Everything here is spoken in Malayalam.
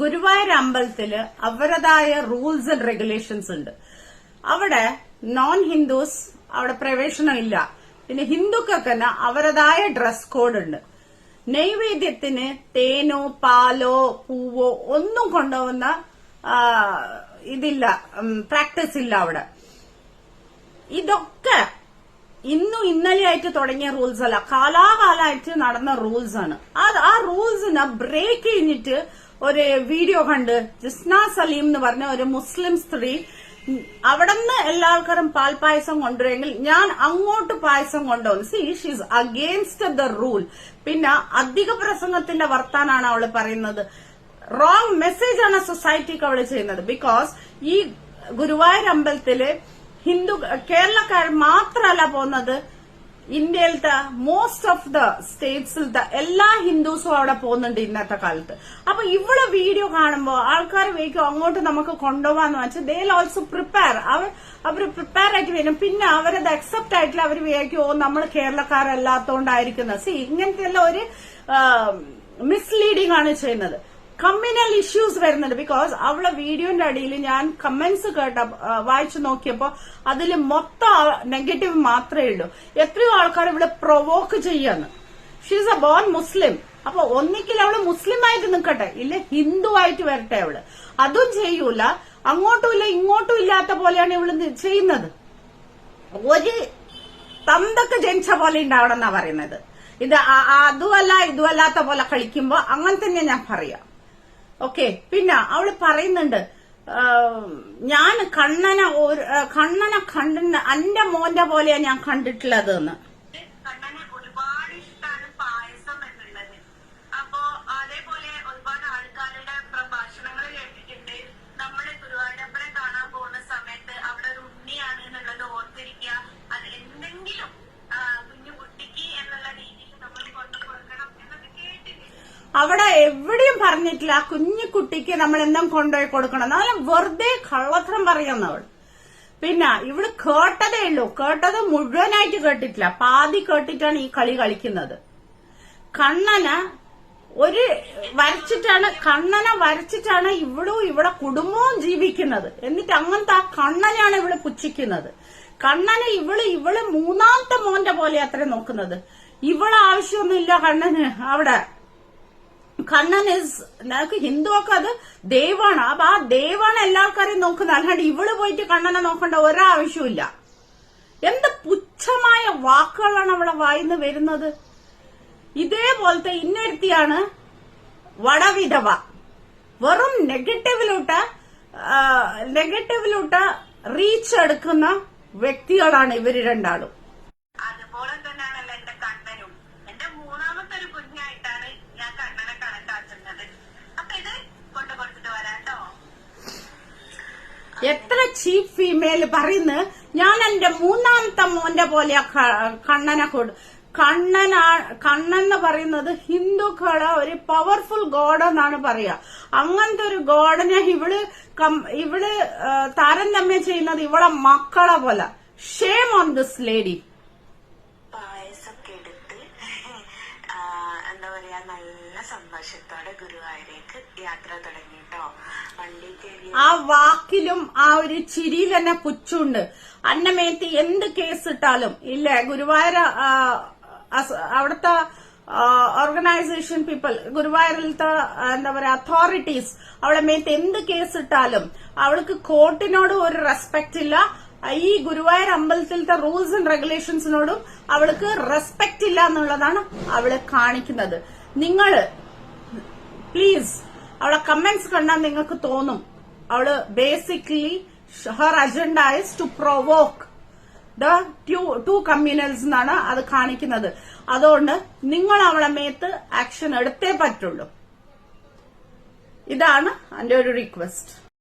ഗുരുവായൂർ അമ്പലത്തില് അവരുടേതായ റൂൾസ് ആൻഡ് റെഗുലേഷൻസ് ഉണ്ട്. അവിടെ നോൺ ഹിന്ദുസ് അവിടെ പ്രവേശനമില്ല. പിന്നെ ഹിന്ദുക്കൾക്ക് തന്നെ അവരുടേതായ ഡ്രസ് കോഡ് ഉണ്ട്. നൈവേദ്യത്തിന് തേനോ പാലോ പൂവോ ഒന്നും കൊണ്ടുപോകുന്ന ഇതില്ല, പ്രാക്ടീസ് ഇല്ല അവിടെ. ഇതൊക്കെ ഇന്നും ഇന്നലെയായിട്ട് തുടങ്ങിയ റൂൾസ് അല്ല, കാലാകാലമായിട്ട് നടന്ന റൂൾസ് ആണ്. ആ റൂൾസിനെ ബ്രേക്ക് കഴിഞ്ഞിട്ട് ഒരു വീഡിയോ കണ്ട് ജിസ്ന സലീം എന്ന് പറഞ്ഞ ഒരു മുസ്ലിം സ്ത്രീ അവിടെ നിന്ന് എല്ലാ ആൾക്കാരും പാൽപായസം കൊണ്ടുവരെങ്കിൽ ഞാൻ അങ്ങോട്ട് പായസം കൊണ്ടുവന്നു. She's against the rule. പിന്നെ അധിക പ്രസംഗത്തിന്റെ വർത്താനാണ് അവള് പറയുന്നത്. റോങ് മെസ്സേജ് ആണ് സൊസൈറ്റിക്ക് അവള് ചെയ്യുന്നത്. ബിക്കോസ് ഈ ഗുരുവായൂർ അമ്പലത്തില് കേരളക്കാർ മാത്രമല്ല പോകുന്നത്, ഇന്ത്യയിലത്തെ മോസ്റ്റ് ഓഫ് ദ സ്റ്റേറ്റ്സിലത്തെ എല്ലാ ഹിന്ദുസും അവിടെ പോകുന്നുണ്ട് ഇന്നത്തെ കാലത്ത്. അപ്പൊ ഇവിടെ വീഡിയോ കാണുമ്പോ ആൾക്കാർ വേക്കും അങ്ങോട്ട് നമുക്ക് കൊണ്ടുപോകാന്ന് വെച്ചാൽ ദേ ഓൾസോ പ്രിപ്പയർ. അവർ പ്രിപ്പയർ ആയിട്ട് വരും. പിന്നെ അവരത് അക്സെപ്റ്റ് ആയിട്ടില്ല. അവർ വിചാരിക്കും ഓ നമ്മൾ കേരളക്കാരല്ലാത്തോണ്ടായിരിക്കുന്നത്. ഇങ്ങനത്തെ എല്ലാം ഒരു മിസ്ലീഡിംഗ് ആണ് ചെയ്യുന്നത്. കമ്മ്യൂണൽ ഇഷ്യൂസ് വരുന്നുണ്ട്. ബിക്കോസ് അവളെ വീഡിയോന്റെ അടിയിൽ ഞാൻ കമന്റ്സ് വായിച്ചു നോക്കിയപ്പോ അതിൽ മൊത്തം നെഗറ്റീവ് മാത്രമേ ഉള്ളൂ. എത്രയോ ആൾക്കാർ ഇവിടെ പ്രൊവോക്ക് ചെയ്യാന്ന്. ഷീസ് എ ബോൺ മുസ്ലിം. അപ്പൊ ഒന്നിക്കൽ അവള് മുസ്ലിം ആയിട്ട് നിൽക്കട്ടെ, ഇല്ല ഹിന്ദു ആയിട്ട് വരട്ടെ അവള്. അതും ചെയ്യൂല. അങ്ങോട്ടും ഇല്ല ഇങ്ങോട്ടും ഇല്ലാത്ത പോലെയാണ് ഇവള് ചെയ്യുന്നത്. ഒരു തന്തൊക്കെ ജനിച്ച പോലെ ഉണ്ടാവണമെന്നാ പറയുന്നത്. ഇത് അതുമല്ല ഇതുമല്ലാത്ത പോലെ കളിക്കുമ്പോ അങ്ങനെ തന്നെ ഞാൻ പറയാം. ഓക്കെ. പിന്നെ അവള് പറയുന്നുണ്ട് ഞാൻ കണ്ണനെ കണ്ടിട്ട് എന്റെ മോന്റെ പോലെയാ ഞാൻ കണ്ടിട്ടുള്ളത് എന്ന്. കണ്ണനെ ഒരുപാട് ഇഷ്ടമാണ് പായസം എന്നുള്ളത്. അപ്പോ അതേപോലെ ഒരുപാട് ആൾക്കാരുടെ പ്രഭാഷണങ്ങൾ കേട്ടിട്ടുണ്ട്. നമ്മള് ഗുരുവായൂരപ്പനെ കാണാൻ പോകുന്ന സമയത്ത് അവിടെ ഒരു ഉണ്ണിയാണ് എന്നുള്ളത് ഓർത്തിരിക്കുക. അത് എന്തെങ്കിലും കുഞ്ഞു കുട്ടിക്ക് എന്നുള്ള രീതിയിൽ നമ്മൾ കൊണ്ടു കൊടുക്കണം എന്നൊക്കെ കേട്ടിട്ടുണ്ട്. അവിടെ എവിടെയും പറഞ്ഞിട്ടില്ല കുഞ്ഞു കുട്ടിക്ക് നമ്മൾ എന്തും കൊണ്ടുപോയി കൊടുക്കണം. എന്നാലും വെറുതെ കള്ളത്തരം പറയുന്നവൾ. പിന്നെ ഇവള് കേട്ടതേ ഉള്ളൂ. കേട്ടത് മുഴുവനായിട്ട് കേട്ടിട്ടില്ല. പാതി കേട്ടിട്ടാണ് ഈ കളി കളിക്കുന്നത്. കണ്ണനെ വരച്ചിട്ടാണ് ഇവളും ഇവിടെ കുടുംബവും ജീവിക്കുന്നത്. എന്നിട്ട് അങ്ങനത്തെ ആ കണ്ണനാണ് ഇവള് പുച്ഛിക്കുന്നത്. കണ്ണന് ഇവള് മൂന്നാമത്തെ മോന്റെ പോലെ അത്ര നോക്കുന്നത്. ഇവളെ ആവശ്യമൊന്നുമില്ല കണ്ണന് അവിടെ. കണ്ണൻ ഞങ്ങൾക്ക് ഹിന്ദുവൊക്കെ അത് ദൈവമാണ്. അപ്പൊ ആ ദൈവമാണ് എല്ലാ ആൾക്കാരെയും നോക്കുന്നത്. അല്ലാണ്ട് ഇവള് പോയിട്ട് കണ്ണനെ നോക്കേണ്ട ഒരാവശ്യമില്ല. എന്ത് പുച്ഛമായ വാക്കുകളാണ് അവളെ വായിന്ന് വരുന്നത്. ഇതേപോലത്തെ ഇന്നൊരുത്തിയാണ് വടവിധവ. വെറും നെഗറ്റീവിലോട്ട് റീച്ച് എടുക്കുന്ന വ്യക്തികളാണ് ഇവര് രണ്ടാളും. അതുപോലെ തന്നെയാണല്ലോ എന്റെ കണ്ണനും. എന്റെ മൂന്നാമത്തെ ഒരു കുഞ്ഞായിട്ടാണ് ഞാൻ കണ്ണനെ കണക്കാക്കുന്നത്. അപ്പൊ ഇത് കൊണ്ടു കൊടുത്തിട്ട് വരാട്ടോ. എത്ര ചീപ്പ് ഫീമെയിൽ പറയുന്നു ഞാൻ എന്റെ മൂന്നാമത്തെ മോന്റെ പോലെ കണ്ണനെ കണ്ണെന്ന് പറയുന്നത് ഹിന്ദുക്കളെ ഒരു പവർഫുൾ ഗോഡ് എന്നാണ് പറയാ. അങ്ങനത്തെ ഒരു ഗോഡിനെ ഇവള് താരതമ്യം ചെയ്യുന്നത് ഇവളെ മക്കളെ പോലെ. Shame on this lady. പായസമൊക്കെ എടുത്ത് എന്താ പറയാ നല്ല സന്തോഷത്തോടെ ഗുരുവായൂരേക്ക് യാത്ര തുടങ്ങിട്ടോ. വണ്ടി കയറി ആ വാക്കിലും ആ ഒരു ചിരിയിൽ തന്നെ പുച്ചുണ്ട്. അന്നമേത്തി എന്ത് കേസ് ഇട്ടാലും ഇല്ലേ ഗുരുവായൂർ അവിടുത്തെ ഓർഗനൈസേഷൻ പീപ്പിൾ, ഗുരുവായൂരിലത്തെ എന്താ പറയാ അതോറിറ്റീസ് അവളെ മേത്ത് എന്ത് കേസ് ഇട്ടാലും അവൾക്ക് കോർട്ടിനോട് ഒരു റെസ്പെക്ട് ഇല്ല. ഈ ഗുരുവായൂർ അമ്പലത്തിലത്തെ റൂൾസ് ആൻഡ് റെഗുലേഷൻസിനോടും അവൾക്ക് റെസ്പെക്ട് ഇല്ല എന്നുള്ളതാണ് അവള് കാണിക്കുന്നത്. നിങ്ങള് പ്ലീസ് അവളെ കമന്റ്സ് കണ്ടാൽ നിങ്ങൾക്ക് തോന്നും അവള് basically her agenda is to provoke the to communals എന്നാണ് അത് കാണിക്കുന്നത്. അതുകൊണ്ട് നിങ്ങൾ അവളെ മേത്ത് ആക്ഷൻ എടുത്തേ പറ്റുള്ളൂ. ഇതാണ് എന്റെ ഒരു റിക്വസ്റ്റ്.